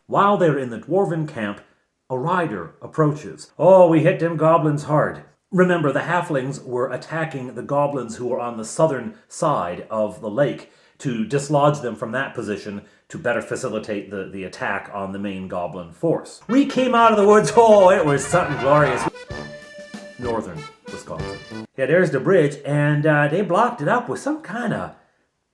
While they're in the dwarven camp, a rider approaches. Oh, we hit them goblins hard. Remember, the halflings were attacking the goblins who were on the southern side of the lake to dislodge them from that position to better facilitate the attack on the main goblin force. We came out of the woods, oh, it was something glorious. Northern Wisconsin. Yeah, there's the bridge, and they blocked it up with some kind of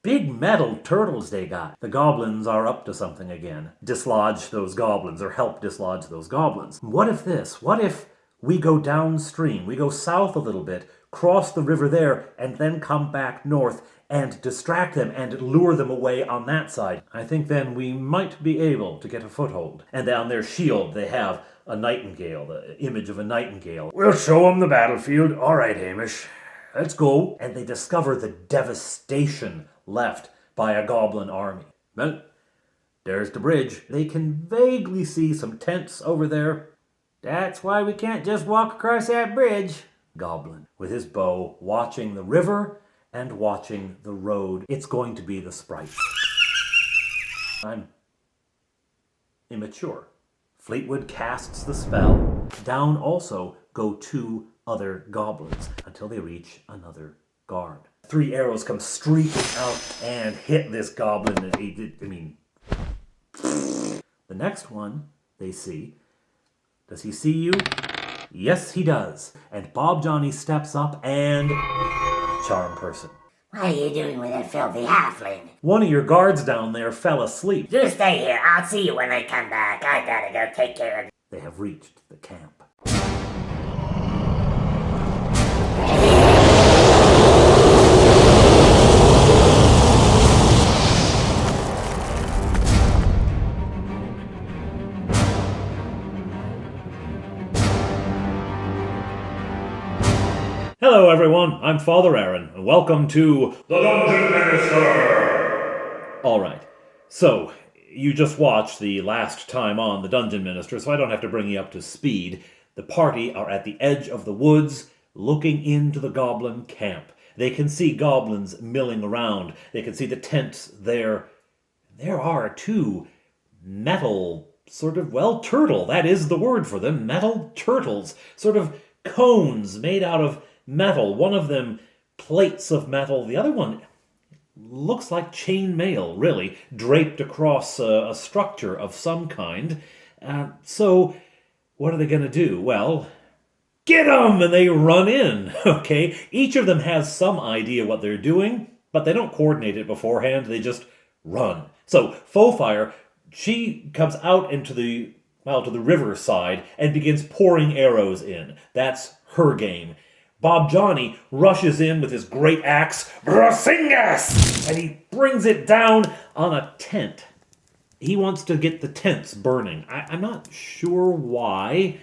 big metal turtles they got. The goblins are up to something again. Dislodge those goblins, or help dislodge those goblins. What if this? What if we go downstream, we go south a little bit, cross the river there, and then come back north and distract them and lure them away on that side? I think then we might be able to get a foothold. And on their shield they have a nightingale, the image of a nightingale. We'll show them the battlefield. All right, Hamish, let's go. And they discover the devastation left by a goblin army. Well, there's the bridge. They can vaguely see some tents over there. That's why we can't just walk across that bridge. Goblin, with his bow, watching the river and watching the road. It's going to be the sprites. I'm immature. Fleetwood casts the spell. Down also go 2 other goblins until they reach another guard. 3 arrows come streaking out and hit this goblin. The next one they see. Does he see you? Yes, he does. And Bob Johnny steps up and... Charm person. What are you doing with that filthy halfling? One of your guards down there fell asleep. You stay here. I'll see you when I come back. I gotta go take care of... They have reached the camp. Hello everyone, I'm Father Aaron, and welcome to The Dungeon Minister! Alright, so you just watched the last time on The Dungeon Minister, so I don't have to bring you up to speed. The party are at the edge of the woods, looking into the goblin camp. They can see goblins milling around. They can see the tents there. There are 2 metal, turtle, that is the word for them, metal turtles. Sort of cones made out of metal. One of them plates of metal. The other one looks like chain mail, really, draped across a structure of some kind. So what are they going to do? Well, get them! And they run in, okay? Each of them has some idea what they're doing, but they don't coordinate it beforehand. They just run. So Fowfire, she comes out into to the river side and begins pouring arrows in. That's her game. Bob Johnny rushes in with his great axe, Grasingas! And he brings it down on a tent. He wants to get the tents burning. I'm not sure why,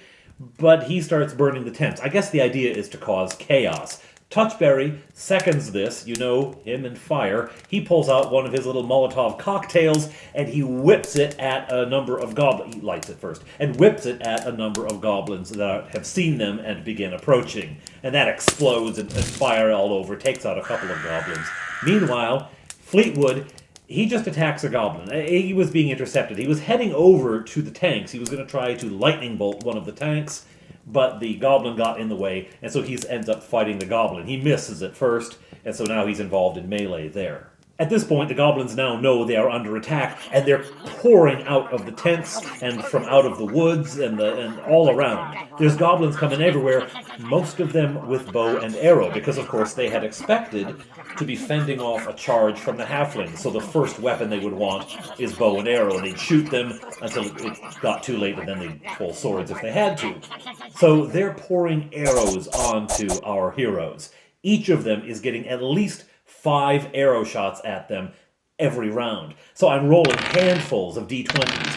but he starts burning the tents. I guess the idea is to cause chaos. Touchberry seconds this, you know, him and fire. He pulls out one of his little Molotov cocktails and he whips it at a number of goblins. He lights it first and whips it at a number of goblins that have seen them and begin approaching. And that explodes and fire all over, takes out a couple of goblins. Meanwhile, Fleetwood, he just attacks a goblin. He was being intercepted. He was heading over to the tanks. He was going to try to lightning bolt one of the tanks, but the goblin got in the way, and so he ends up fighting the goblin. He misses at first, and so now he's involved in melee there. At this point, the goblins now know they are under attack, and they're pouring out of the tents and from out of the woods and all around. There's goblins coming everywhere, most of them with bow and arrow, because of course they had expected to be fending off a charge from the halflings. So the first weapon they would want is bow and arrow, and they'd shoot them until it got too late, and then they'd pull swords if they had to. So they're pouring arrows onto our heroes. Each of them is getting at least 5 arrow shots at them every round. So I'm rolling handfuls of d20s,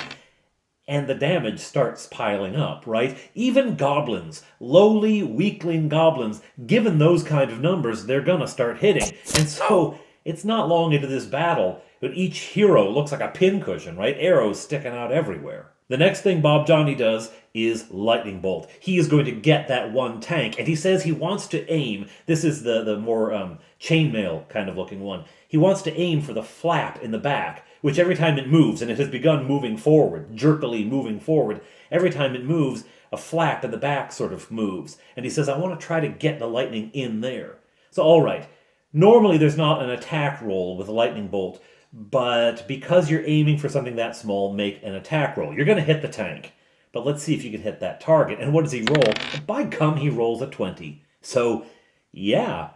and the damage starts piling up, right? Even goblins, lowly, weakling goblins, given those kind of numbers, they're gonna start hitting. And so it's not long into this battle, but each hero looks like a pincushion, right? Arrows sticking out everywhere. The next thing Bob Johnny does is lightning bolt. He is going to get that one tank, and he says he wants to aim. This is the more chainmail kind of looking one. He wants to aim for the flap in the back, which every time it moves, and it has begun moving forward, jerkily moving forward, every time it moves, a flap in the back sort of moves. And he says, I want to try to get the lightning in there. So, all right. Normally there's not an attack roll with a lightning bolt, but because you're aiming for something that small, make an attack roll. You're going to hit the tank, but let's see if you can hit that target. And what does he roll? By gum, he rolls a 20. So, yeah,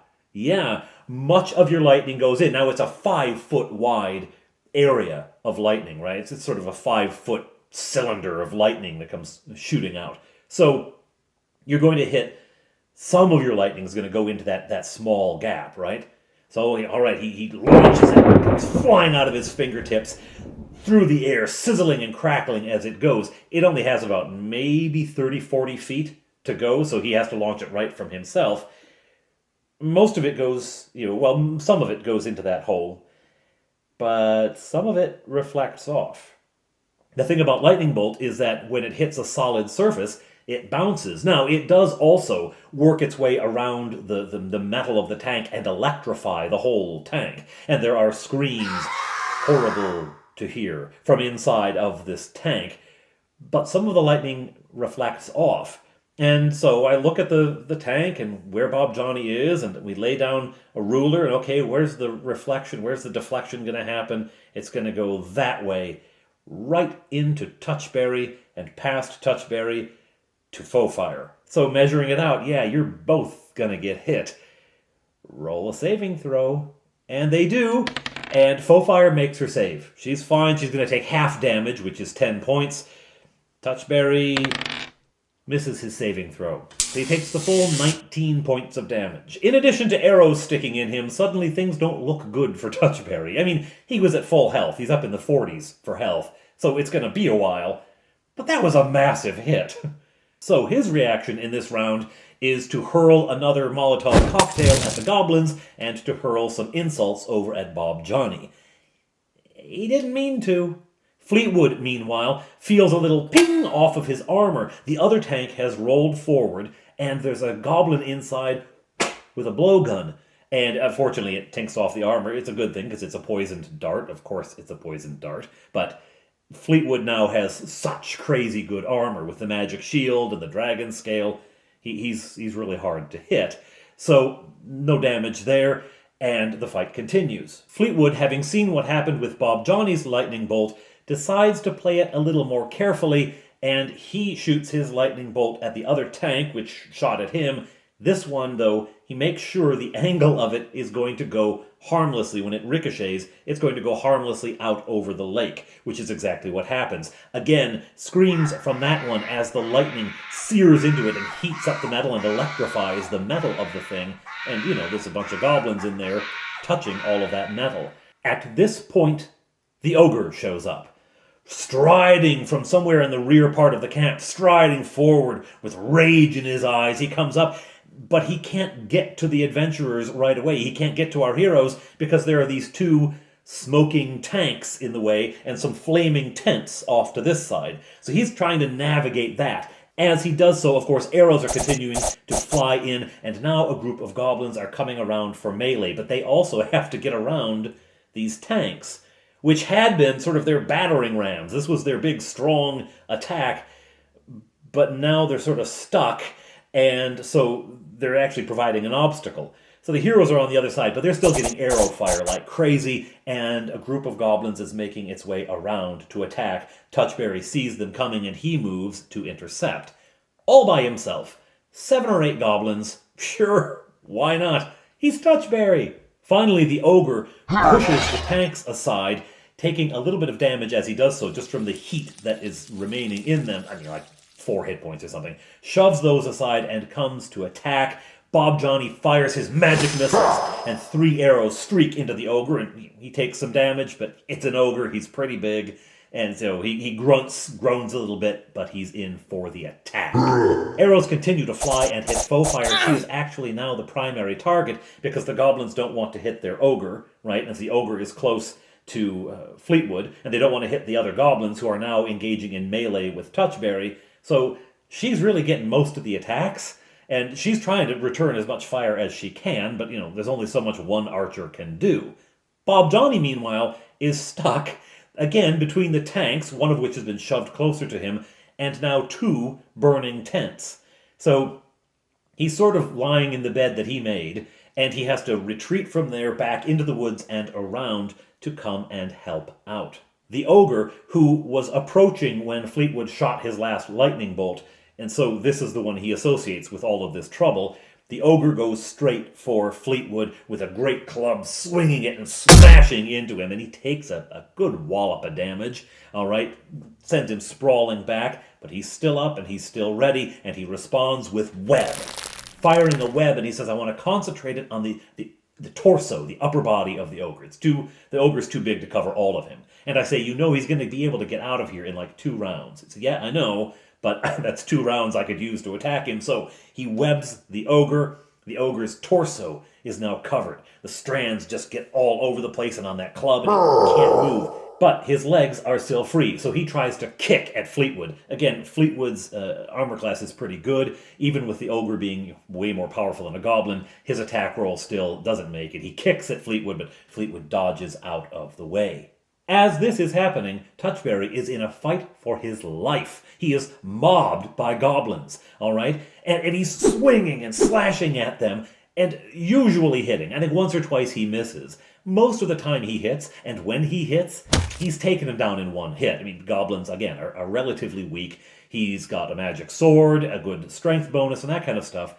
much of your lightning goes in. Now, it's a 5-foot wide area of lightning, right? It's sort of a 5-foot cylinder of lightning that comes shooting out. So, you're going to hit, some of your lightning is going to go into that small gap, right? So, all right, he launches it, it comes flying out of his fingertips through the air, sizzling and crackling as it goes. It only has about maybe 30, 40 feet to go, so he has to launch it right from himself. Most of it goes, some of it goes into that hole, but some of it reflects off. The thing about lightning bolt is that when it hits a solid surface, it bounces. Now, it does also work its way around the metal of the tank and electrify the whole tank. And there are screams, horrible to hear, from inside of this tank. But some of the lightning reflects off. And so I look at the tank and where Bob Johnny is, and we lay down a ruler, and okay, where's the reflection, where's the deflection going to happen? It's going to go that way, right into Touchberry and past Touchberry, to faux fire. So measuring it out, yeah, you're both gonna get hit. Roll a saving throw. And they do. And faux fire makes her save. She's fine. She's gonna take half damage, which is 10 points. Touchberry misses his saving throw. So he takes the full 19 points of damage. In addition to arrows sticking in him, suddenly things don't look good for Touchberry. I mean, he was at full health. He's up in the 40s for health. So it's gonna be a while. But that was a massive hit. So his reaction in this round is to hurl another Molotov cocktail at the goblins and to hurl some insults over at Bob Johnny. He didn't mean to. Fleetwood, meanwhile, feels a little ping off of his armor. The other tank has rolled forward, and there's a goblin inside with a blowgun. And unfortunately, it tinks off the armor. It's a good thing, because it's a poisoned dart. Of course, it's a poisoned dart. But Fleetwood now has such crazy good armor with the magic shield and the dragon scale. He's really hard to hit. So, no damage there, and the fight continues. Fleetwood, having seen what happened with Bob Johnny's lightning bolt, decides to play it a little more carefully, and he shoots his lightning bolt at the other tank, which shot at him. This one, though, he makes sure the angle of it is going to go harmlessly. When it ricochets, it's going to go harmlessly out over the lake, which is exactly what happens. Again, screams from that one as the lightning sears into it and heats up the metal and electrifies the metal of the thing. And, there's a bunch of goblins in there touching all of that metal. At this point, the ogre shows up, striding from somewhere in the rear part of the camp, striding forward with rage in his eyes. He comes up, but he can't get to the adventurers right away. He can't get to our heroes because there are these two smoking tanks in the way and some flaming tents off to this side. So he's trying to navigate that. As he does so, of course, arrows are continuing to fly in, and now a group of goblins are coming around for melee, but they also have to get around these tanks, which had been sort of their battering rams. This was their big, strong attack, but now they're sort of stuck, and so they're actually providing an obstacle. So the heroes are on the other side, but they're still getting arrow fire like crazy, and a group of goblins is making its way around to attack. Touchberry sees them coming, and he moves to intercept. All by himself. 7 or 8 goblins. Sure, why not? He's Touchberry. Finally, the ogre pushes the tanks aside, taking a little bit of damage as he does so, just from the heat that is remaining in them. I mean, like 4 hit points or something. Shoves those aside and comes to attack. Bob Johnny fires his magic missiles, and 3 arrows streak into the ogre, and he takes some damage, but it's an ogre, he's pretty big, and so he groans a little bit, but he's in for the attack. Arrows continue to fly and hit faux fire. She is actually now the primary target, because the goblins don't want to hit their ogre, right, as the ogre is close to Fleetwood, and they don't want to hit the other goblins who are now engaging in melee with Touchberry. So she's really getting most of the attacks, and she's trying to return as much fire as she can, but there's only so much one archer can do. Bob Johnny, meanwhile, is stuck, again, between the tanks, one of which has been shoved closer to him, and now 2 burning tents. So he's sort of lying in the bed that he made, and he has to retreat from there back into the woods and around to come and help out. The ogre, who was approaching when Fleetwood shot his last lightning bolt, and so this is the one he associates with all of this trouble, the ogre goes straight for Fleetwood with a great club, swinging it and smashing into him, and he takes a good wallop of damage, all right, sends him sprawling back, but he's still up and he's still ready, and he responds with web. Firing a web, and he says, I want to concentrate it on the torso, the upper body of the ogre. The ogre's too big to cover all of him. And I say, he's going to be able to get out of here in like 2 rounds. It's, yeah, I know, but that's 2 rounds I could use to attack him. So he webs the ogre. The ogre's torso is now covered. The strands just get all over the place and on that club, and he can't move. But his legs are still free, so he tries to kick at Fleetwood. Again, Fleetwood's armor class is pretty good. Even with the ogre being way more powerful than a goblin, his attack roll still doesn't make it. He kicks at Fleetwood, but Fleetwood dodges out of the way. As this is happening, Touchberry is in a fight for his life. He is mobbed by goblins, all right? And he's swinging and slashing at them, and usually hitting. I think once or twice he misses. Most of the time he hits, and when he hits, he's taken him down in 1 hit. I mean, goblins, again, are relatively weak. He's got a magic sword, a good strength bonus, and that kind of stuff.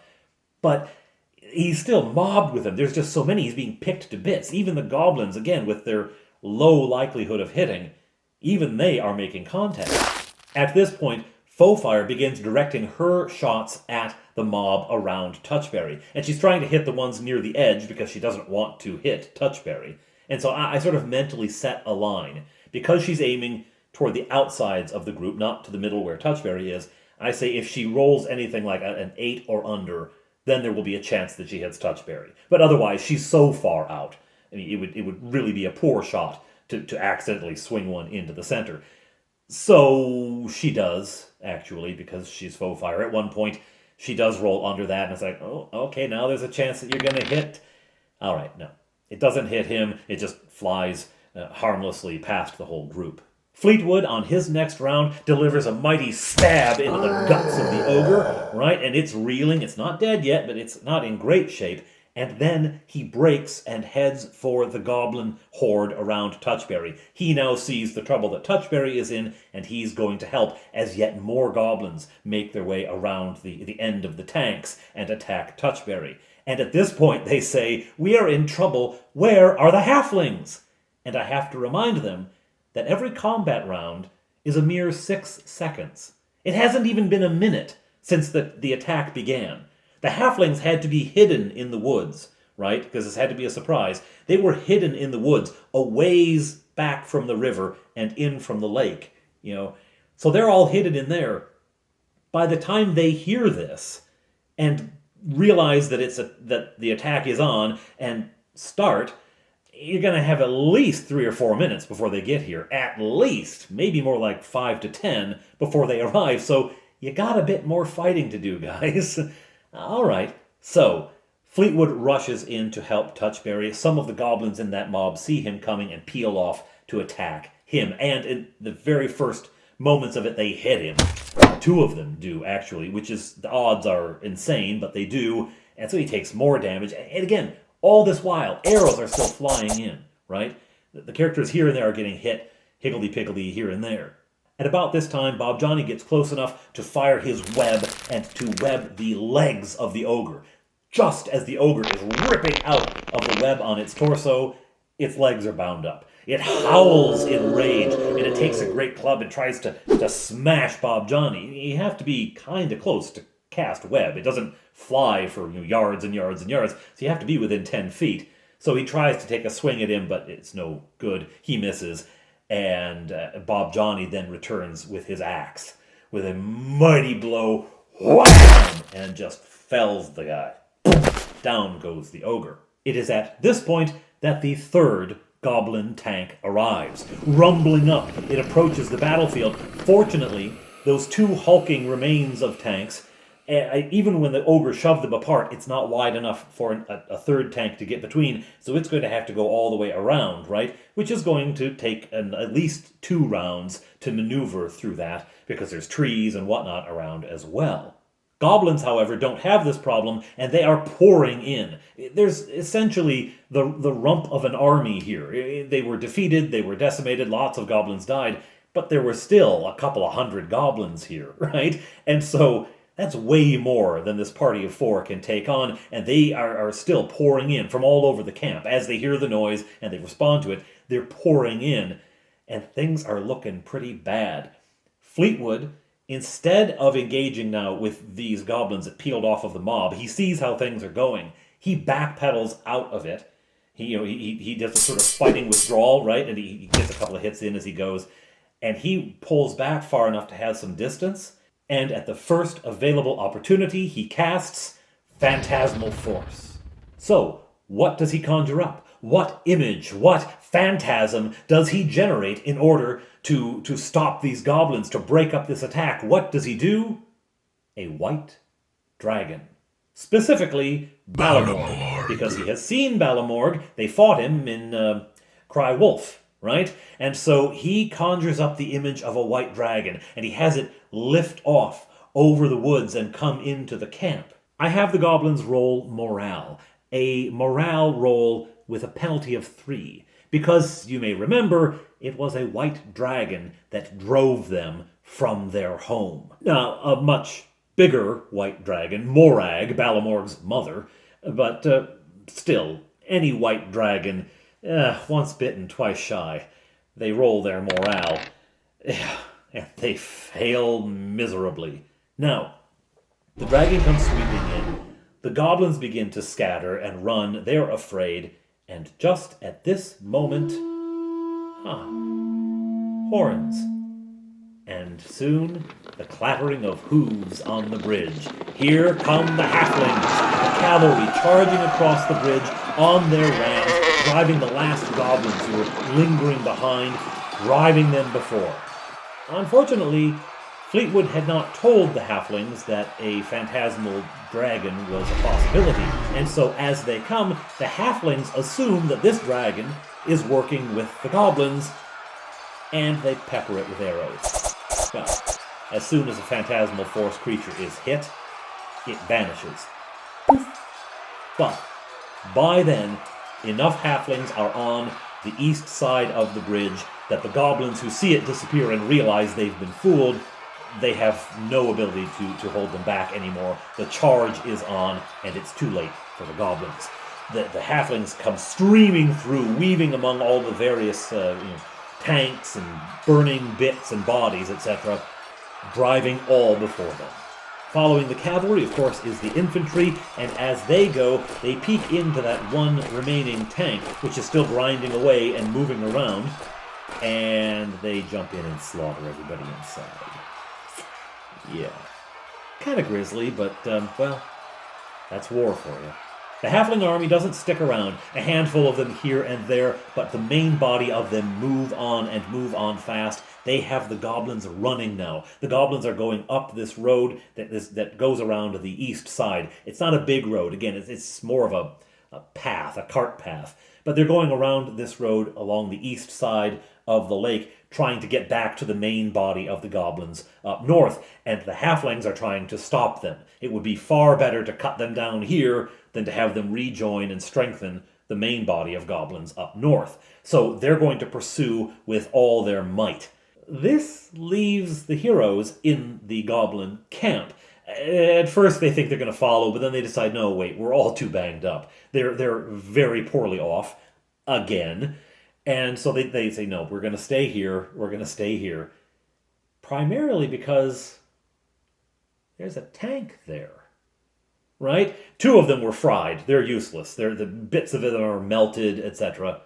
But he's still mobbed with them. There's just so many. He's being picked to bits. Even the goblins, again, with their low likelihood of hitting, even they are making contact. At this point, Foefire begins directing her shots at the mob around Touchberry. And she's trying to hit the ones near the edge because she doesn't want to hit Touchberry. And so I sort of mentally set a line. Because she's aiming toward the outsides of the group, not to the middle where Touchberry is, I say if she rolls anything like an 8 or under, then there will be a chance that she hits Touchberry. But otherwise, she's so far out. I mean, it would really be a poor shot to accidentally swing one into the center. So she does, actually, because she's Foefire. At one point, she does roll under that, and it's like, oh, okay, now there's a chance that you're going to hit. All right, no. It doesn't hit him. It just flies harmlessly past the whole group. Fleetwood, on his next round, delivers a mighty stab into the guts of the ogre, right? And it's reeling. It's not dead yet, but it's not in great shape. And then he breaks and heads for the goblin horde around Touchberry. He now sees the trouble that Touchberry is in, and he's going to help as yet more goblins make their way around the end of the tanks and attack Touchberry. And at this point they say, we are in trouble, where are the halflings? And I have to remind them that every combat round is a mere 6 seconds. It hasn't even been a minute since the attack began. The halflings had to be hidden in the woods, right? Because this had to be a surprise. They were hidden in the woods, a ways back from the river and in from the lake, So they're all hidden in there. By the time they hear this and realize that the attack is on and start, you're going to have at least 3 or 4 minutes before they get here. At least, maybe more like 5 to 10 before they arrive. So you got a bit more fighting to do, guys. All right, so Fleetwood rushes in to help Touchberry. Some of the goblins in that mob see him coming and peel off to attack him. And in the very first moments of it, they hit him. 2 of them do, actually, which is, the odds are insane, but they do. And so he takes more damage. And again, all this while, arrows are still flying in, right? The characters here and there are getting hit, higgledy-piggledy here and there. At about this time, Bob Johnny gets close enough to fire his web and to web the legs of the ogre. Just as the ogre is ripping out of the web on its torso, its legs are bound up. It howls in rage, and it takes a great club and tries to smash Bob Johnny. You have to be kind of close to cast web. It doesn't fly for yards and yards and yards, so you have to be within 10 feet. So he tries to take a swing at him, but it's no good. He misses. And Bob Johnny then returns with his axe, with a mighty blow, wham, and just fells the guy. Down goes the ogre. It is at this point that the third goblin tank arrives. Rumbling up, it approaches the battlefield. Fortunately, those two hulking remains of tanks, even when the ogre shoved them apart, it's not wide enough for a third tank to get between, so it's going to have to go all the way around, right? Which is going to take at least 2 rounds to maneuver through that, because there's trees and whatnot around as well. Goblins, however, don't have this problem, and they are pouring in. There's essentially the rump of an army here. They were defeated, they were decimated, lots of goblins died, but there were still a couple of hundred goblins here, right? And so that's way more than this party of 4 can take on, and they are still pouring in from all over the camp. As they hear the noise and they respond to it, they're pouring in, and things are looking pretty bad. Fleetwood, instead of engaging now with these goblins that peeled off of the mob, he sees how things are going. He backpedals out of it. He does a sort of fighting withdrawal, right? And he gets a couple of hits in as he goes. And he pulls back far enough to have some distance. And at the first available opportunity, he casts Phantasmal Force. So, what does he conjure up? What image, what phantasm does he generate in order to stop these goblins, to break up this attack? What does he do? A white dragon. Specifically, Balamorg. Because he has seen Balamorg. They fought him in Cry Wolf, right? And so he conjures up the image of a white dragon, and he has it lift off over the woods and come into the camp. I have the goblins roll morale. A morale roll with a penalty of 3. Because, you may remember, it was a white dragon that drove them from their home. Now, a much bigger white dragon, Morag, Balamorg's mother, but still, any white dragon, once bitten, twice shy. They roll their morale, and they fail miserably. Now, the dragon comes sweeping in. The goblins begin to scatter and run. They're afraid. And just at this moment, horns. And soon, the clattering of hooves on the bridge. Here come the halflings, the cavalry charging across the bridge on their rams, driving the last goblins who were lingering behind, driving them before. Unfortunately, Fleetwood had not told the halflings that a phantasmal dragon was a possibility, and so as they come, the halflings assume that this dragon is working with the goblins, and they pepper it with arrows. Well, as soon as a phantasmal force creature is hit, it vanishes. But by then, enough halflings are on the east side of the bridge that the goblins who see it disappear and realize they've been fooled, they have no ability to hold them back anymore. The charge is on, and it's too late for the goblins. The halflings come streaming through, weaving among all the various tanks and burning bits and bodies, etc., driving all before them. Following the cavalry, of course, is the infantry, and as they go, they peek into that one remaining tank, which is still grinding away and moving around, and they jump in and slaughter everybody inside. Yeah. Kind of grisly, but, well, that's war for you. The halfling army doesn't stick around, a handful of them here and there, but the main body of them move on and move on fast. They have the goblins running now. The goblins are going up this road that goes around to the east side. It's not a big road. Again, it's more of a path, a cart path. But they're going around this road along the east side of the lake, trying to get back to the main body of the goblins up north, and the halflings are trying to stop them. It would be far better to cut them down here than to have them rejoin and strengthen the main body of goblins up north. So they're going to pursue with all their might. This leaves the heroes in the goblin camp. At first they think they're going to follow, but then they decide, no, wait, we're all too banged up. They're very poorly off, again. And so they say, no, we're going to stay here. We're going to stay here. Primarily because there's a tank there, right? 2 of them were fried. They're useless. The bits of it are melted, etc.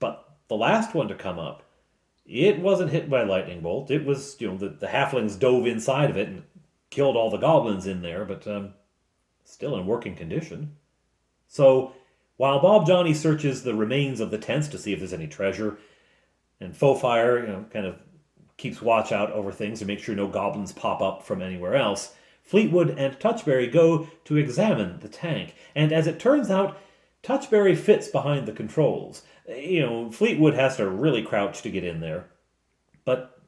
But the last one to come up, it wasn't hit by a lightning bolt. It was, the halflings dove inside of it and killed all the goblins in there, but still in working condition. So While Bob Johnny searches the remains of the tents to see if there's any treasure, and Faux Fire, kind of keeps watch out over things to make sure no goblins pop up from anywhere else, Fleetwood and Touchberry go to examine the tank. And as it turns out, Touchberry fits behind the controls. Fleetwood has to really crouch to get in there. But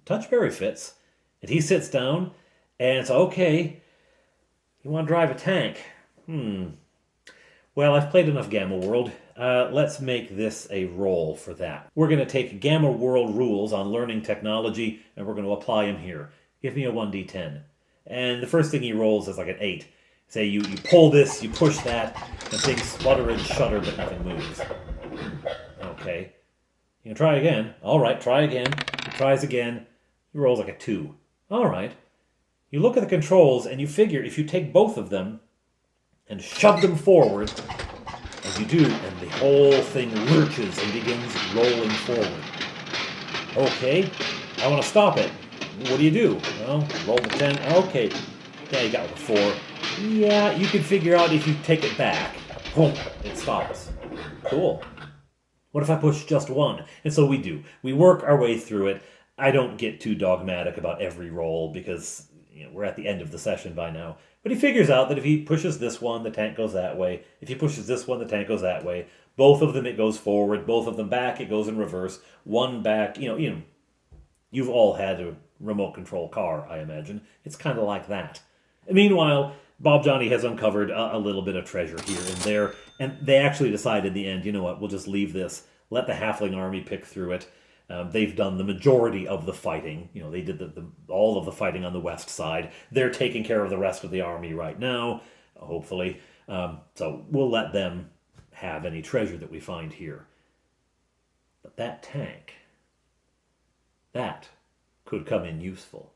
Touchberry fits. And he sits down, and it's okay. You want to drive a tank? Well, I've played enough Gamma World. Let's make this a roll for that. We're going to take Gamma World rules on learning technology, and we're going to apply them here. Give me a 1d10. And the first thing he rolls is like an 8. Say you pull this, you push that, and things sputter and shudder, but nothing moves. Okay. You can try again. All right, try again. He tries again. He rolls like a 2. All right. You look at the controls, and you figure if you take both of them and shove them forward, as you do, and the whole thing lurches and begins rolling forward. Okay, I want to stop it. What do? Well, roll the 10. Okay. Yeah, you got a 4. Yeah, you can figure out if you take it back. Boom, it stops. Cool. What if I push just 1? And so we do. We work our way through it. I don't get too dogmatic about every roll because we're at the end of the session by now. But he figures out that if he pushes this one, the tank goes that way. If he pushes this one, the tank goes that way. Both of them, it goes forward. Both of them back, it goes in reverse. One back, you've all had a remote control car, I imagine. It's kind of like that. Meanwhile, Bob Johnny has uncovered a little bit of treasure here and there, and they actually decide in the end, you know what, we'll just leave this. Let the Halfling army pick through it. They've done the majority of the fighting. They did all of the fighting on the west side. They're taking care of the rest of the army right now, hopefully. So we'll let them have any treasure that we find here. But that tank, that could come in useful.